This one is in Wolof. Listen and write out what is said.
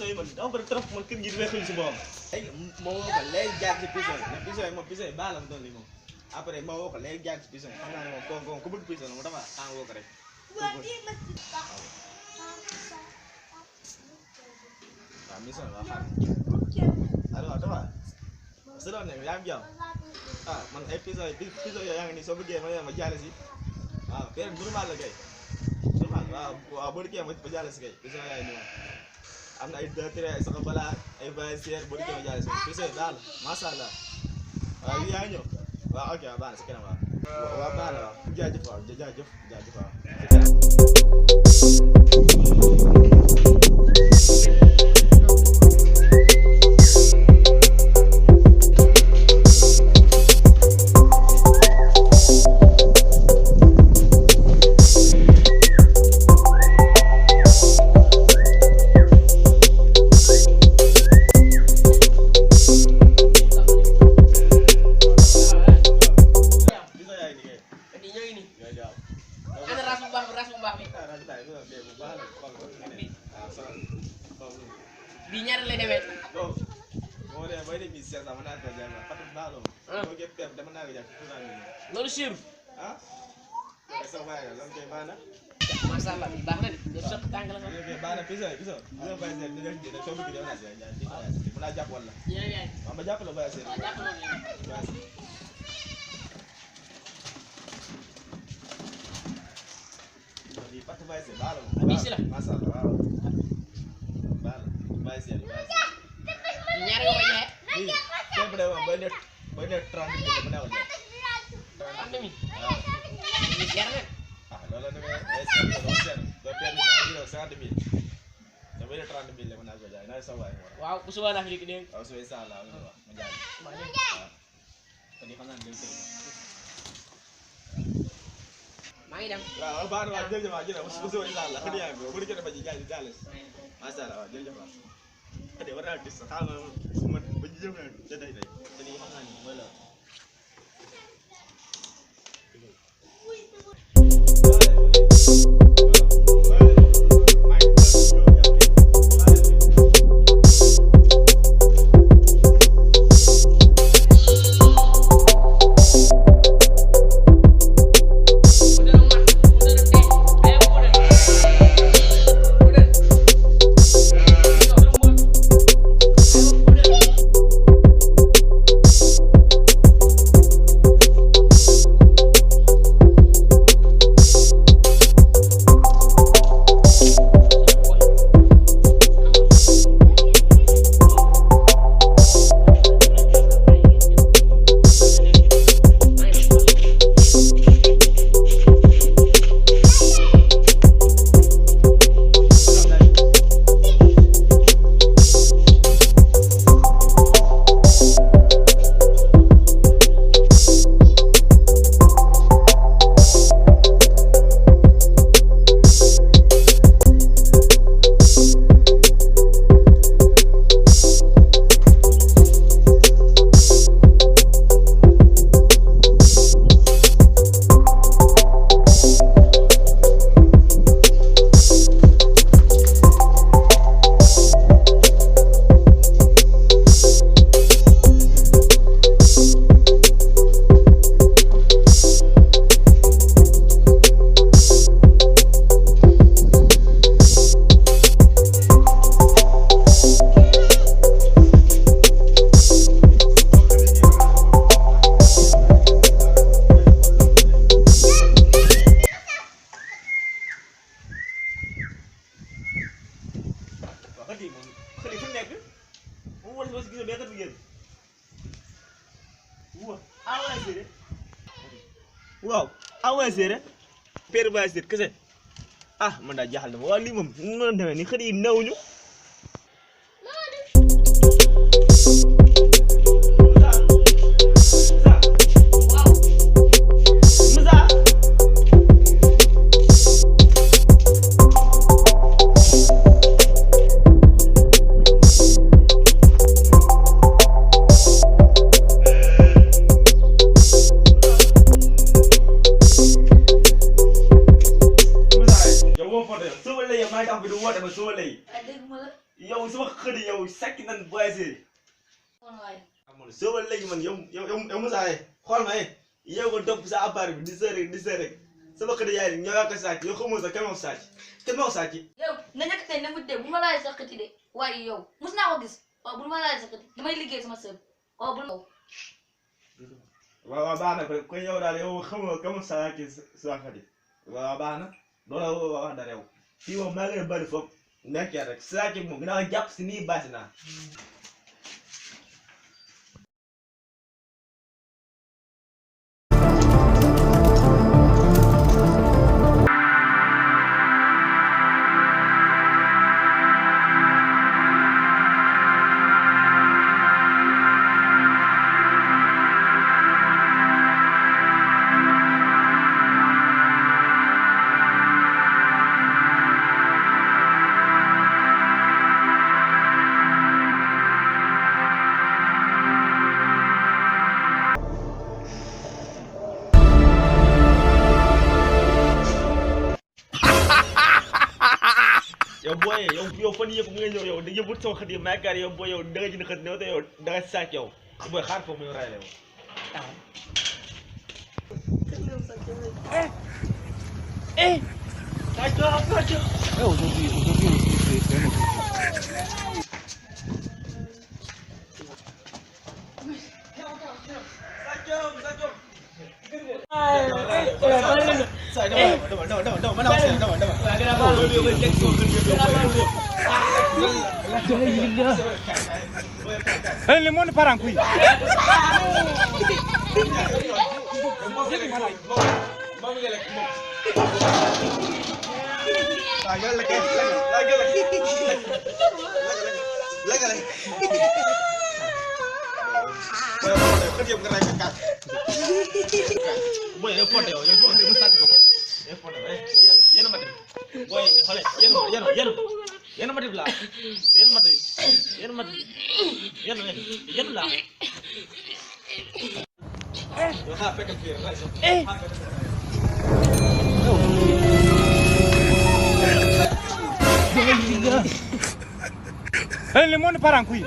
yi man dama bëri trop man kër gi di weexuñ si boppam. léegi ma woo ko léegi jaar ci prison yi mais prison yi moom prison yi baax la mu doon lii moom après ma woo ko léegi jaar ci prison yi xam naa ne moom ku bëgg prison mu dafa xaaral woo ko rek. waaw mission la xaar allo dafa su doon ne yaa ngi jàmm ah man ay prison yooyu yaa ngi nii soo bëggee ma jaale si waaw période normal la kay normal waaw boo dikkee ma jaale si kay prison yaa ngi nii am na ay deux ay sax balaa ay voyageurs boo dikkee ma jaale si prison yi daal macha allah waaw yaa ngi ñëw waaw ok waaw baax na si kanam waaw baax na waaw jaajëf waaw jaajëf waaw bi ñaar lay demee bon moo dem bay dem 1500 mën naa ko jaay ma Fatou Balo mo gep pep dama naa ko jaay loolu siiru ah sa waay la lan koy baana masha Allah bi baax na de sopp tàng la ko baana pisa bay sen di def so bëgg def naa jaay mën naa jàpp wala ma jàpp la bay sen jàpp loolu di Fatou bay sen Balo abisi la masha Allah waaw Balo bay sen ñaar nga ko jaay ni temp de bay net 30 minutes mën naa ko jaay 30 minutes ni jar na ah loolu da ngay sen do sen do perdu na 50 000 da bay 30 000 mën naa ko jaay na sa waay waaw bu suba la fi dégg waaw so inshallah ma jaay ko ni xanaa ngeen tey maa ngi dem waaw baax na waaw jërëjëf waaw jërëjëf bu suba inshallah xëy na yaa ngi bu di ba ji jaay jaale masha Allah waaw jërëjëf waaw ade war naa gis xaaral ma ba ji jëm na day te ni xam naa ni mooy la waaw avancé père voyageur kese ah man daa jaaxal na ma waa lii moom nu mu demee nii xëy na néew ñu sama tax bi du woote ba soo lay dégg ma la. yow sama xëdi yow sakki nan boy série kon waay. amul soo ba léegi man yow Moussa xool ma yow ko topp sa appareil bi di sër rek sama xëdi yaay ñoo yaa ko sàcc yow xamoo sa kenn moo sàcc kenn moo sàcc yow nga ñàkk tey ne mu dee bu ma laajee sa xëti de waaye yow mus naa ko gis waaw bu ma laajee sa xëti damay liggéey sama sër waaw bu waaw baax na ko yow daal yow xamoo kenn moo sàcc sa xëti waaw baax na loolu wax dara yow fii moom maa ngi bëri foofu nekkee rek sàcc moom dinaa jàpp si nii baasi naa yow booy yow fan yëpp nga ñëw yow da yëbut sama xët yi maakaar yow booy yow da nga jënd xët ne te yow da nga sàcc yow booy xaar foofu ñu ray la yow Aujourd'hui, c'est un autre. Le monde part en couille. boy yow foto yow suma xarit mu sàcc ko boy yow foto yéen ma def boy xolé yéen ma def la yéen la yow xaar fekk fi Le monde part en couille.